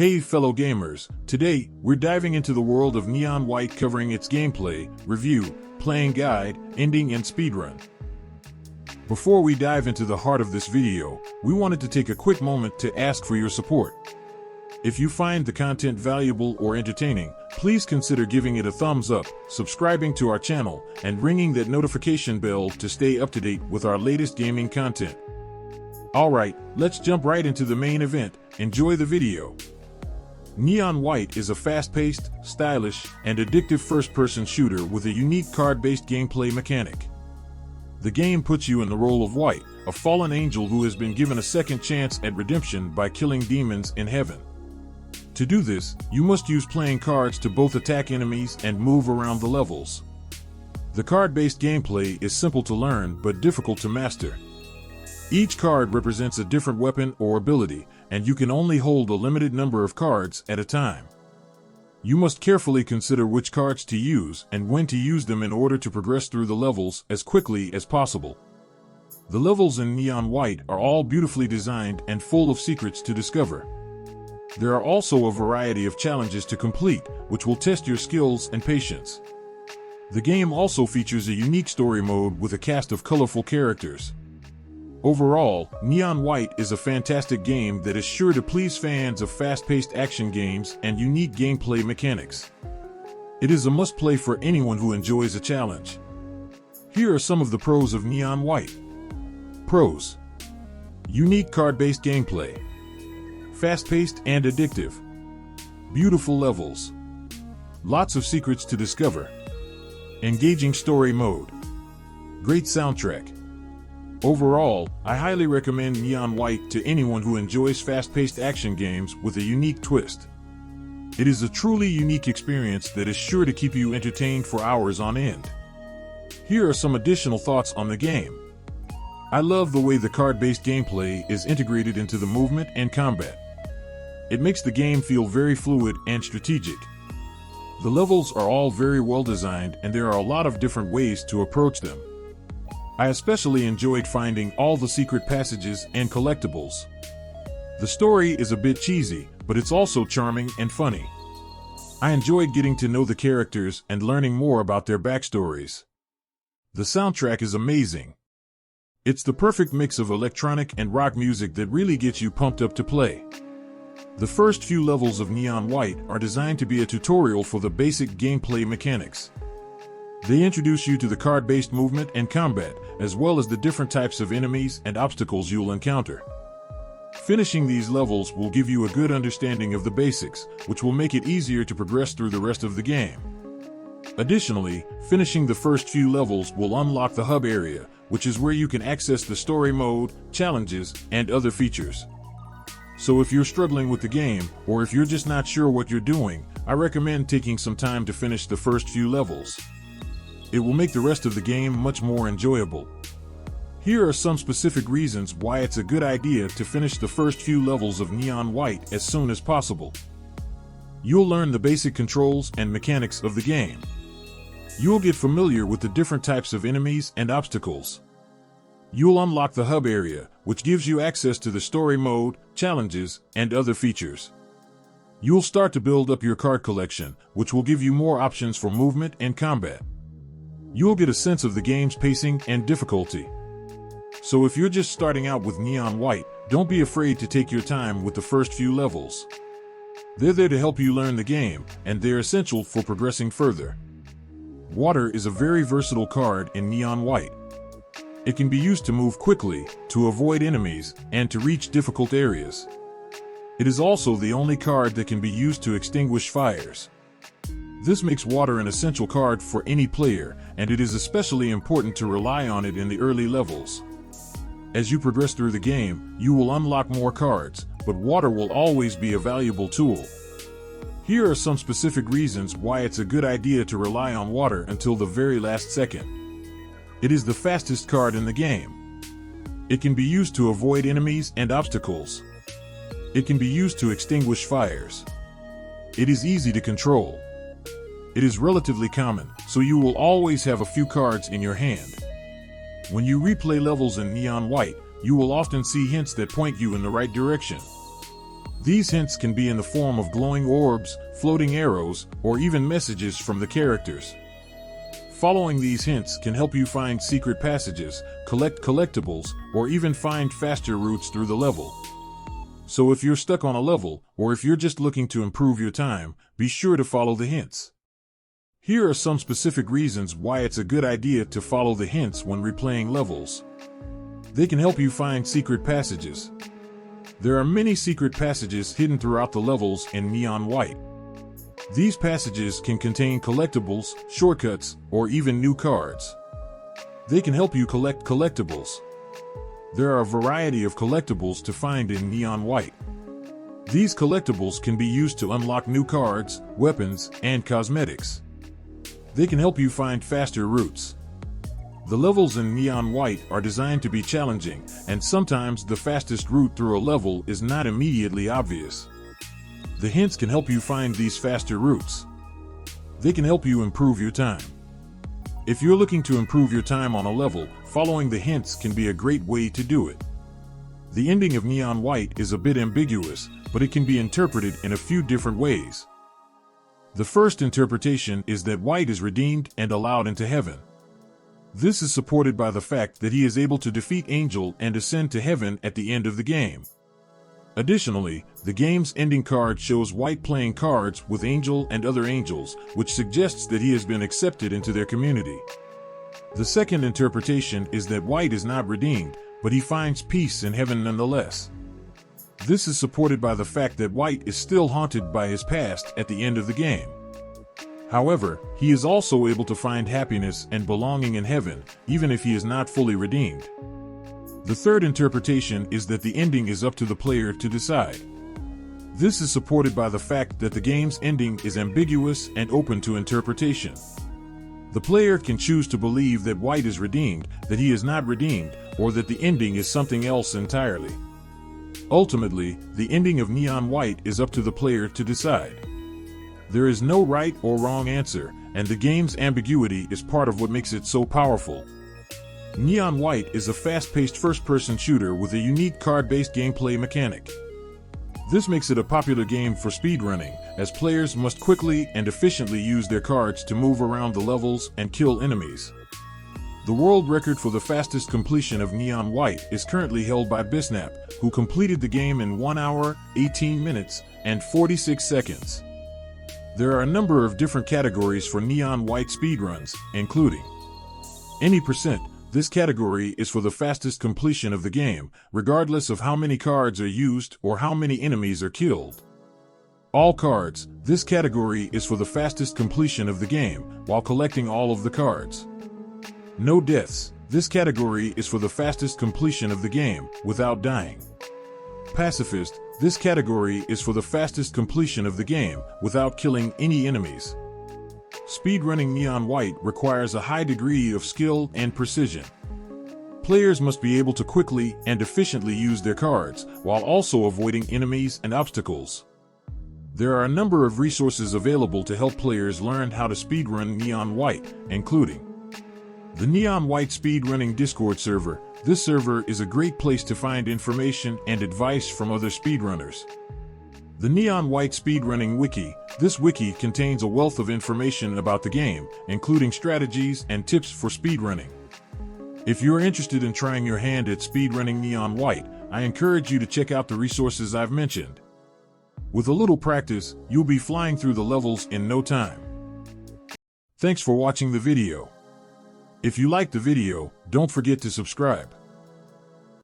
Hey fellow gamers, today we're diving into the world of Neon White, covering its gameplay, review, playing guide, ending and speedrun. Before we dive into the heart of this video, we wanted to take a quick moment to ask for your support. If you find the content valuable or entertaining, please consider giving it a thumbs up, subscribing to our channel, and ringing that notification bell to stay up to date with our latest gaming content. Alright, let's jump right into the main event. Enjoy the video. Neon White is a fast-paced, stylish, and addictive first-person shooter with a unique card-based gameplay mechanic. The game puts you in the role of White, a fallen angel who has been given a second chance at redemption by killing demons in heaven. To do this, you must use playing cards to both attack enemies and move around the levels. The card-based gameplay is simple to learn but difficult to master. Each card represents a different weapon or ability, and you can only hold a limited number of cards at a time. You must carefully consider which cards to use and when to use them in order to progress through the levels as quickly as possible. The levels in Neon White are all beautifully designed and full of secrets to discover. There are also a variety of challenges to complete, which will test your skills and patience. The game also features a unique story mode with a cast of colorful characters. Overall, Neon White is a fantastic game that is sure to please fans of fast-paced action games and unique gameplay mechanics. It is a must-play for anyone who enjoys a challenge. Here are some of the pros of Neon White. Pros: unique card-based gameplay, fast-paced and addictive, beautiful levels, lots of secrets to discover, engaging story mode, great soundtrack. Overall, I highly recommend Neon White to anyone who enjoys fast-paced action games with a unique twist. It is a truly unique experience that is sure to keep you entertained for hours on end. Here are some additional thoughts on the game. I love the way the card-based gameplay is integrated into the movement and combat. It makes the game feel very fluid and strategic. The levels are all very well designed and there are a lot of different ways to approach them. I especially enjoyed finding all the secret passages and collectibles. The story is a bit cheesy, but it's also charming and funny. I enjoyed getting to know the characters and learning more about their backstories. The soundtrack is amazing. It's the perfect mix of electronic and rock music that really gets you pumped up to play. The first few levels of Neon White are designed to be a tutorial for the basic gameplay mechanics. They introduce you to the card-based movement and combat, as well as the different types of enemies and obstacles you'll encounter. Finishing these levels will give you a good understanding of the basics, which will make it easier to progress through the rest of the game. Additionally, finishing the first few levels will unlock the hub area, which is where you can access the story mode, challenges, and other features. So if you're struggling with the game, or if you're just not sure what you're doing, I recommend taking some time to finish the first few levels. It will make the rest of the game much more enjoyable. Here are some specific reasons why it's a good idea to finish the first few levels of Neon White as soon as possible. You'll learn the basic controls and mechanics of the game. You'll get familiar with the different types of enemies and obstacles. You'll unlock the hub area, which gives you access to the story mode, challenges, and other features. You'll start to build up your card collection, which will give you more options for movement and combat. You'll get a sense of the game's pacing and difficulty. So if you're just starting out with Neon White, don't be afraid to take your time with the first few levels. They're there to help you learn the game, and they're essential for progressing further. Water is a very versatile card in Neon White. It can be used to move quickly, to avoid enemies, and to reach difficult areas. It is also the only card that can be used to extinguish fires. This makes water an essential card for any player, and it is especially important to rely on it in the early levels. As you progress through the game, you will unlock more cards, but water will always be a valuable tool. Here are some specific reasons why it's a good idea to rely on water until the very last second. It is the fastest card in the game. It can be used to avoid enemies and obstacles. It can be used to extinguish fires. It is easy to control. It is relatively common, so you will always have a few cards in your hand. When you replay levels in Neon White, you will often see hints that point you in the right direction. These hints can be in the form of glowing orbs, floating arrows, or even messages from the characters. Following these hints can help you find secret passages, collect collectibles, or even find faster routes through the level. So if you're stuck on a level, or if you're just looking to improve your time, be sure to follow the hints. Here are some specific reasons why it's a good idea to follow the hints when replaying levels. They can help you find secret passages. There are many secret passages hidden throughout the levels in Neon White. These passages can contain collectibles, shortcuts, or even new cards. They can help you collect collectibles. There are a variety of collectibles to find in Neon White. These collectibles can be used to unlock new cards, weapons, and cosmetics. They can help you find faster routes. The levels in Neon White are designed to be challenging, and sometimes the fastest route through a level is not immediately obvious. The hints can help you find these faster routes. They can help you improve your time. If you're looking to improve your time on a level, following the hints can be a great way to do it. The ending of Neon White is a bit ambiguous, but it can be interpreted in a few different ways. The first interpretation is that White is redeemed and allowed into heaven. This is supported by the fact that he is able to defeat Angel and ascend to heaven at the end of the game. Additionally, the game's ending card shows White playing cards with Angel and other angels, which suggests that he has been accepted into their community. The second interpretation is that White is not redeemed, but he finds peace in heaven nonetheless. This is supported by the fact that White is still haunted by his past at the end of the game. However, he is also able to find happiness and belonging in heaven, even if he is not fully redeemed. The third interpretation is that the ending is up to the player to decide. This is supported by the fact that the game's ending is ambiguous and open to interpretation. The player can choose to believe that White is redeemed, that he is not redeemed, or that the ending is something else entirely. Ultimately, the ending of Neon White is up to the player to decide. There is no right or wrong answer, and the game's ambiguity is part of what makes it so powerful. Neon White is a fast-paced first-person shooter with a unique card-based gameplay mechanic. This makes it a popular game for speedrunning, as players must quickly and efficiently use their cards to move around the levels and kill enemies. The world record for the fastest completion of Neon White is currently held by Bisnap, who completed the game in 1 hour, 18 minutes, and 46 seconds. There are a number of different categories for Neon White speedruns, including any percent. This category is for the fastest completion of the game, regardless of how many cards are used or how many enemies are killed. All cards. This category is for the fastest completion of the game, while collecting all of the cards. No deaths. This category is for the fastest completion of the game, without dying. Pacifist. This category is for the fastest completion of the game, without killing any enemies. Speedrunning Neon White requires a high degree of skill and precision. Players must be able to quickly and efficiently use their cards, while also avoiding enemies and obstacles. There are a number of resources available to help players learn how to speedrun Neon White, including the Neon White Speedrunning Discord server. This server is a great place to find information and advice from other speedrunners. The Neon White Speedrunning Wiki. This wiki contains a wealth of information about the game, including strategies and tips for speedrunning. If you're interested in trying your hand at speedrunning Neon White, I encourage you to check out the resources I've mentioned. With a little practice, you'll be flying through the levels in no time. Thanks for watching the video. If you liked the video, don't forget to subscribe.